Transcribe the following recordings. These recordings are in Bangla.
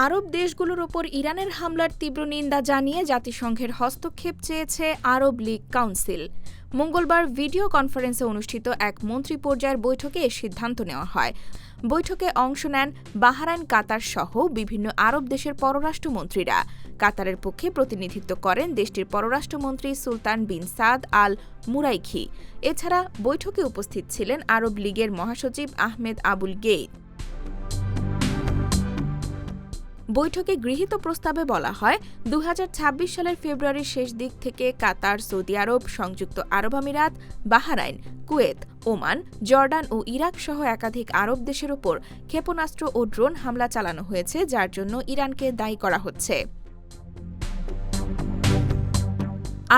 আরব দেশগুলোর ওপর ইরানের হামলার তীব্র নিন্দা জানিয়ে জাতিসংঘের হস্তক্ষেপ চেয়েছে আরব লীগ কাউন্সিল। মঙ্গলবার ভিডিও কনফারেন্সে অনুষ্ঠিত এক মন্ত্রী পর্যায়ের বৈঠকে এ সিদ্ধান্ত নেওয়া হয়। বৈঠকে অংশ নেন বাহরাইন, কাতার সহ বিভিন্ন আরব দেশের পররাষ্ট্রমন্ত্রীরা। কাতারের পক্ষে প্রতিনিধিত্ব করেন দেশটির পররাষ্ট্রমন্ত্রী সুলতান বিন সাদ আল মুরাইখি। এছাড়া বৈঠকে উপস্থিত ছিলেন আরব লীগের মহাসচিব আহমেদ আবুল গেইত। বৈঠকে গৃহীত প্রস্তাবে বলা হয়, ২০২৬ সালের ফেব্রুয়ারির শেষ দিক থেকে কাতার, সৌদি আরব, সংযুক্ত আরব আমিরাত, বাহরাইন, কুয়েত, ওমান, জর্ডান ও ইরাক সহ একাধিক আরব দেশের ওপর ক্ষেপণাস্ত্র ও ড্রোন হামলা চালানো হয়েছে, যার জন্য ইরানকে দায়ী করা হচ্ছে।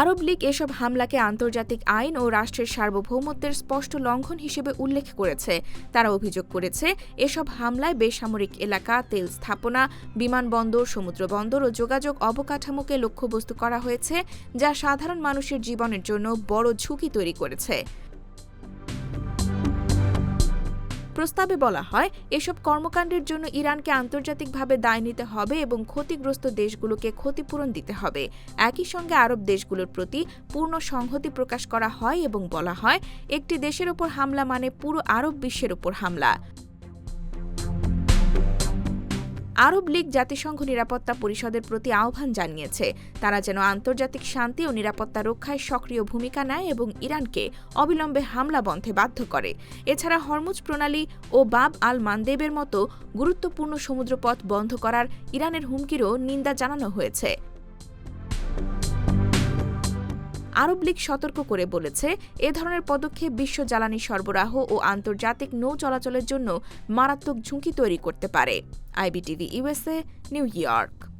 আরব লীগ এসব হামলাকে আন্তর্জাতিক আইন ও রাষ্ট্রের সার্বভৌমত্বের স্পষ্ট লঙ্ঘন হিসেবে উল্লেখ করেছে। তারা অভিযোগ করেছে, এসব হামলায় বেসামরিক এলাকা, তেল স্থাপনা, বিমানবন্দর, সমুদ্রবন্দর ও যোগাযোগ অবকাঠামোকে লক্ষ্যবস্তু করা হয়েছে, যা সাধারণ মানুষের জীবনের জন্য বড় ঝুঁকি তৈরি করেছে। প্রস্তাবে বলা হয়, এসব কর্মকাণ্ডের জন্য ইরানকে আন্তর্জাতিকভাবে দায় নিতে হবে এবং ক্ষতিগ্রস্ত দেশগুলোকে ক্ষতিপূরণ দিতে হবে। একই সঙ্গে আরব দেশগুলোর প্রতি পূর্ণ সংহতি প্রকাশ করা হয় এবং বলা হয়, একটি দেশের ওপর হামলা মানে পুরো আরব বিশ্বের ওপর হামলা। আরব লীগ জাতিসংঘ নিরাপত্তা পরিষদের প্রতি আহ্বান জানিয়েছে, তারা যেন আন্তর্জাতিক শান্তি ও নিরাপত্তা রক্ষায় সক্রিয় ভূমিকা নেয় এবং ইরানকে অবিলম্বে হামলা বন্ধে বাধ্য করে। এছাড়া হরমুজ প্রণালী ও বাব আল মানদেবের মতো গুরুত্বপূর্ণ সমুদ্রপথ বন্ধ করার ইরানের হুমকিরও নিন্দা জানানো হয়েছে। আরব লীগ সতর্ক করে বলেছে, এ ধরনের পদক্ষেপ বিশ্ব জ্বালানি সরবরাহ ও আন্তর্জাতিক নৌ চলাচলের জন্য মারাত্মক ঝুঁকি তৈরি করতে পারে। IBTV USA, new York.